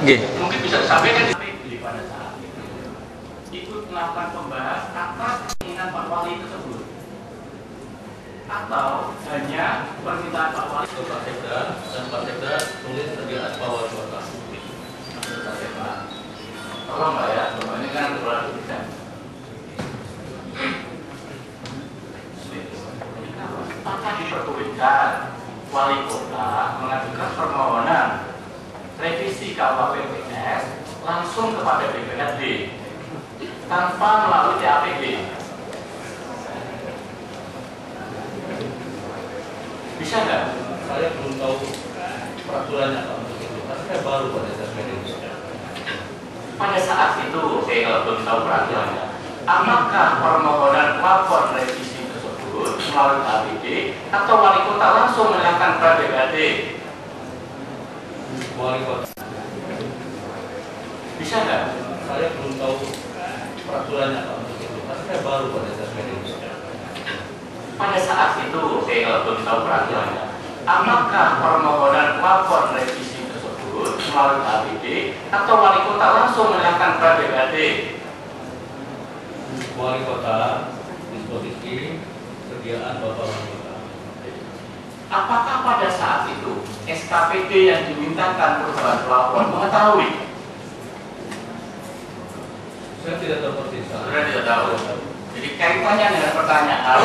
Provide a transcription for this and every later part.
Nggih. Mungkin bisa disampaikan pada saat itu ikut melakukan pembahasan atas keinginan Pak Wali tersebut, atau hanya permintaan Pak Wali ke Pak Sekda dan Pak Sekda tulis sediaan Pak Wali Kota. Tolong Pak ya, ini kan terlalu tidak. Apakah diperbolehkan Wali Kota mengajukan permohonan revisi KUHP-PNS langsung kepada DPRD tanpa melalui TAPD? Bisa nggak? Saya belum tahu peraturannya Pak untuk itu, karena saya baru pada saat ini. Pada saat itu, saya kalau belum tahu peraturannya, apakah permohonan pelapor revisi tersebut melalui TAPD atau Wali Kota langsung menyerahkan ke DPRD? Wali Kota. Bisa nggak? Saya belum tahu peraturannya Pak untuk itu, karena saya baru pada saat ini. Pada saat itu, saya kalau belum tahu peraturannya, apakah permohonan pelapor revisi tersebut melalui TAPD atau Wali Kota langsung menyerahkan ke DPRD? Wali Kota disposisi sediaan Bapak Wali Kota. Apakah pada saat itu SKPD yang dimintakan perusahaan pelapor mengetahui? Saya tidak tahu persis. Sudah tidak tahu. Jadi kaitannya dengan pertanyaan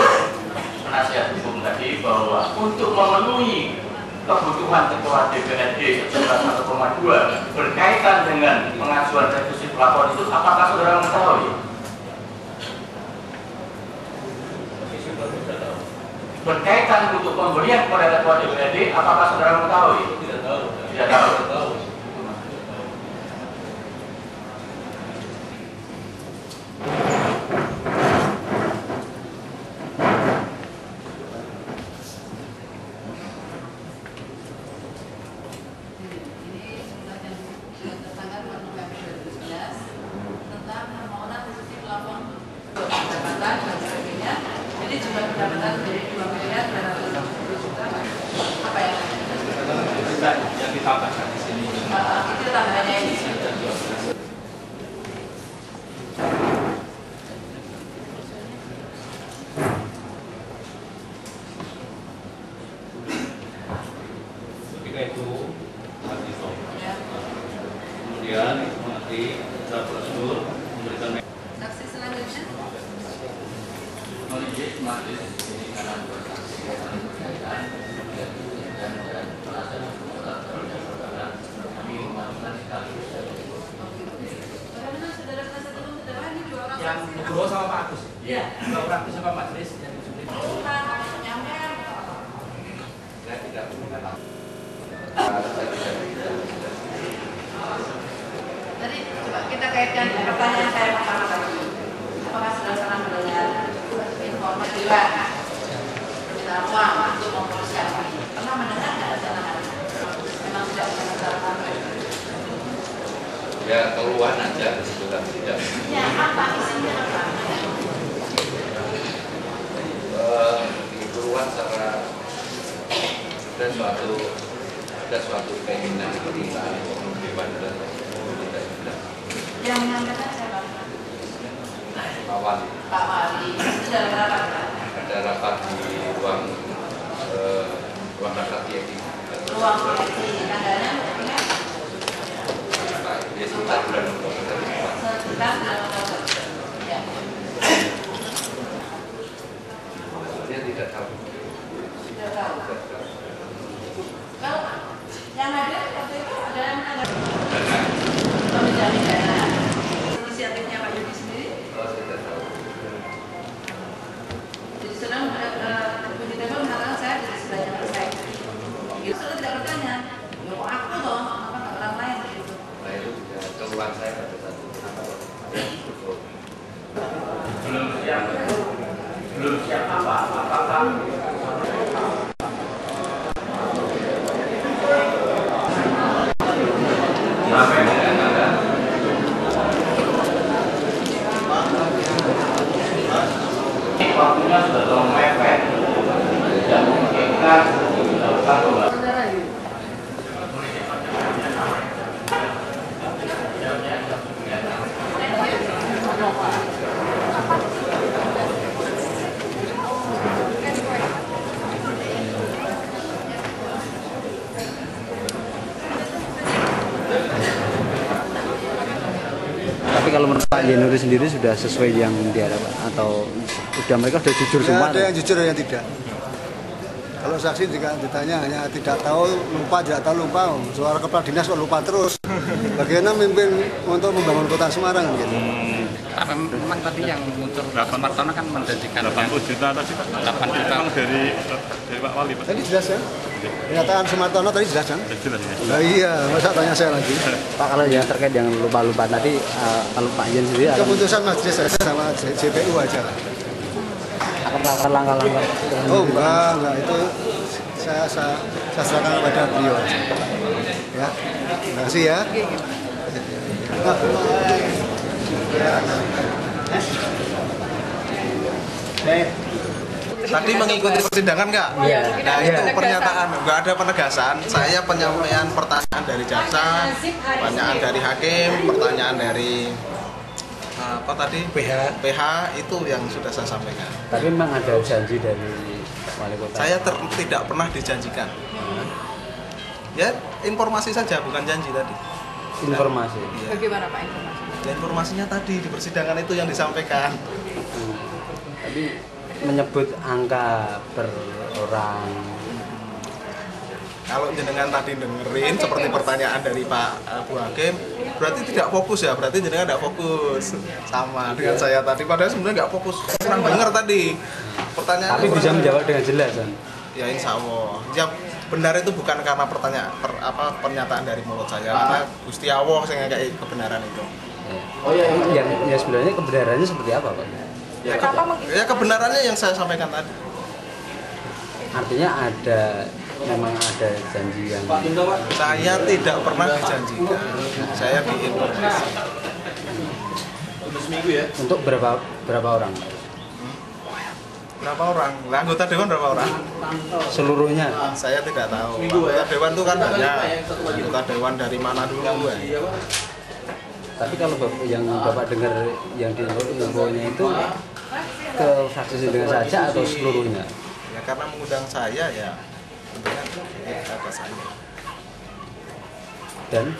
penasihat hukum tadi bahwa untuk memenuhi kebutuhan ketua DPRD sebesar 1,2 berkaitan dengan pengajuan revisi pelapor itu, apakah saudara mengetahui? Berkaitan untuk pemberian kepada ketua DPRD, apakah saudara mengetahui? Tidak tahu. Tidak tahu. Tidak tahu. Jadi jumlah pendapatan dari 2.260 juta apa ya? Yang ditambahkan di sini. Itu tambahannya ini. Ketika itu mati stop. Ya. Kemudian mati secara prosedur memberikan Saksi selanjutnya. Melihat majelis ini karena bersaksi berkaitan dan kami melakukan sekaligus. Bagaimana saudara penasihat hukum saudara ini dua orang Yang saksi? Nugroho sama Pak Agus. Iya. Dua orang itu sama majelis yang sulit. Bukan, penyampaian. Saya tidak mengenal. Tadi coba kita kaitkan pertanyaan saya pertama tadi. Apakah saudara pernah mendengar informasi permintaan uang untuk memuluskan? Pernah mendengar nggak rencana? Memang tidak mendengar. Ya keluhan aja sudah tidak. Ya apa isinya apa? Keluhan secara ada suatu keinginan kita dewan dan tidak. Yang menyampaikan siapa? Pak Wali. Pak Wali. Itu dalam rapat kan? Ada rapat di ruang rapat TII. Ruang koleksi tanggalnya berarti Dia sekitar bulan Oktober. sekitar bulan Oktober. Ya. Dia tidak tahu. Tidak tahu. Kalau yang ada waktu itu ada yang menanggapi menjadi dana inisiatifnya Pak Yudi sendiri. Kalau saya tidak tahu. Jadi sedang Budi Tebel mengatakan saya di sebelahnya selesai. Itu sudah tidak bertanya. Ya kok aku toh, apa nggak orang lain gitu. Nah itu juga keluhan saya pada saat itu. Belum siap apa? Apakah waktunya sudah terlalu mepet, tidak memungkinkan dilakukan pembahasan. Nuri sendiri sudah sesuai yang diharapkan atau sudah mereka sudah jujur Ya, semua? ada yang jujur ada yang tidak. Kalau saksi jika ditanya hanya tidak tahu, lupa. Soal kepala dinas kok lupa terus. Bagaimana mimpin untuk membangun kota Semarang gitu. Pak, memang tadi yang muncul Pak Martono kan menjanjikan 80 juta tadi Pak. 8 juta. Memang dari Pak Wali Pak. Tadi jelas ya? Pernyataan Sumartono tadi jelas kan? Jelas ya. Nah, iya, masa tanya saya lagi. Pak, kalau yang terkait yang lupa-lupa tadi, kalau Pak Yen sendiri akan Keputusan majelis saja sama JPU aja lah. melakukan langkah-langkah? Oh enggak, itu saya serahkan kepada beliau aja. Ya, terima kasih ya. Tadi mengikuti persidangan nggak? Iya. Nah itu pernyataan, nggak ada penegasan. Saya penyampaian pertanyaan dari jaksa, pertanyaan dari hakim, pertanyaan dari apa tadi? PH itu yang sudah saya sampaikan. Tapi memang ada janji dari wali kota. Saya tidak pernah dijanjikan. Ya informasi saja, bukan janji tadi. Informasi. Ya. Bagaimana Pak informasi? Ya, informasinya tadi di persidangan itu yang disampaikan. Tapi menyebut angka per orang. Kalau jenengan tadi dengerin seperti pertanyaan dari Pak Bu Hakim, berarti tidak fokus ya, berarti jenengan tidak fokus sama dengan saya tadi. Padahal sebenarnya nggak fokus, kurang dengar tadi pertanyaan. Tapi bisa menjawab dengan jelas kan? Ya insya Allah. Ya benar itu bukan karena pernyataan dari mulut saya, karena Gusti Allah yang kayak kebenaran itu. Oh ya, yang sebenarnya kebenarannya seperti apa Pak? Ya kebenarannya yang saya sampaikan tadi. Artinya memang ada janji yang Saya tidak pernah dijanjikan. Saya diinformasi. untuk berapa orang? Berapa orang? Nah, anggota dewan berapa orang? Seluruhnya. Saya tidak tahu. Anggota dewan itu kan banyak. Anggota dewan dari mana dulu ya? Tapi kalau yang Bapak dengar yang di infonya itu ke fraksi dengan saja atau seluruhnya? Ya karena mengundang saya ya tentunya kata saya. Dan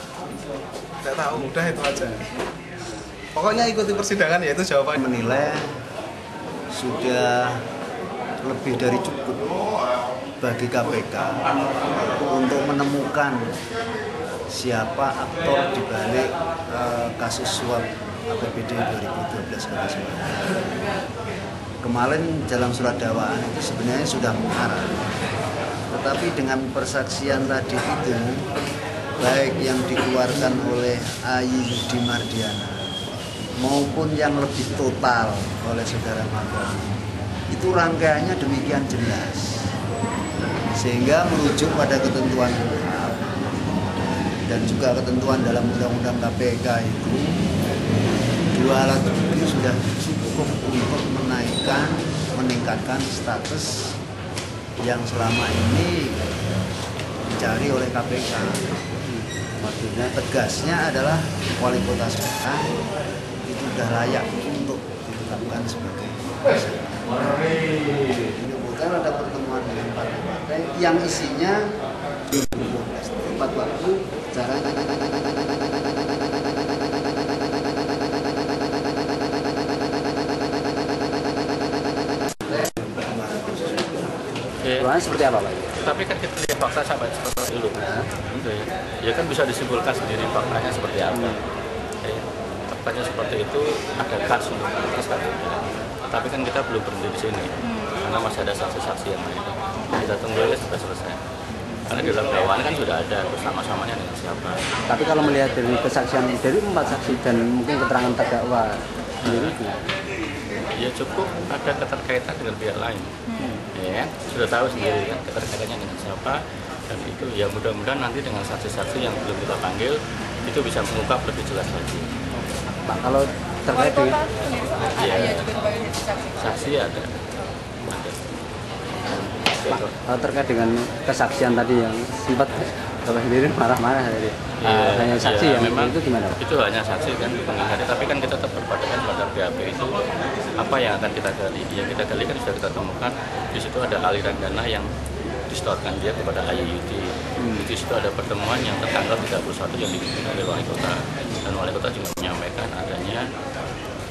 Tidak tahu, mudah itu aja. Pokoknya ikuti persidangan ya itu jawabannya. Menilai sudah lebih dari cukup bagi KPK untuk menemukan siapa aktor dibalik kasus suap APBD 2012 kota Semarang. Kemarin dalam surat dakwaan itu sebenarnya sudah mengarah, tetapi dengan persaksian tadi itu, baik yang dikeluarkan oleh Ayi Yudi Mardiana maupun yang lebih total oleh saudara Martono, itu rangkaiannya demikian jelas, sehingga merujuk pada ketentuan hukum dan juga ketentuan dalam undang-undang KPK itu, dua alat bukti sudah cukup untuk meningkatkan status yang selama ini dicari oleh KPK. Maksudnya tegasnya adalah wali kota Semarang itu sudah layak untuk ditetapkan sebagai tersangka. Menyebutkan ada pertemuan dengan partai-partai yang isinya tepat waktu, cara Keluaran seperti apa Pak? Tapi kan kita lihat fakta sampai seperti dulu. Gitu ya. Ya kan bisa disimpulkan sendiri faktanya seperti apa. Ya, faktanya seperti itu ada kas untuk atas kan. Tapi kan kita belum berhenti di sini. Karena masih ada saksi-saksi yang lain. Kita tunggu aja sampai selesai. Karena di dalam dakwaan kan sudah ada bersama-samanya dengan siapa. Tapi kalau melihat dari kesaksian dari 4 saksi dan mungkin keterangan terdakwa sendiri Ya cukup ada keterkaitan dengan pihak lain. Ya, sudah tahu sendiri kan keterkaitannya dengan siapa, dan itu ya mudah-mudahan nanti dengan saksi-saksi yang belum kita panggil itu bisa mengungkap lebih jelas lagi. Pak, kalau terkait dengan Saksi ada. Pak, kalau terkait dengan kesaksian tadi yang sempat Bapak sendiri marah-marah tadi, hanya saksi yang memang itu gimana? Itu hanya saksi kan, menghadiri, tapi kan kita tetap berpatokan pada BAP itu apa yang akan kita gali. Yang kita gali kan sudah kita temukan di situ ada aliran dana yang disetorkan dia kepada Ayi Yudi. Di situ ada pertemuan yang tertanggal 31 yang dipimpin oleh wali kota, dan wali kota juga menyampaikan adanya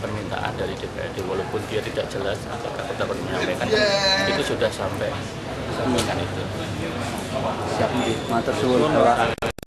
permintaan dari DPRD walaupun dia tidak jelas apakah dapat menyampaikan itu sudah sampai sampaikan itu. Siap matur suwun Bapak.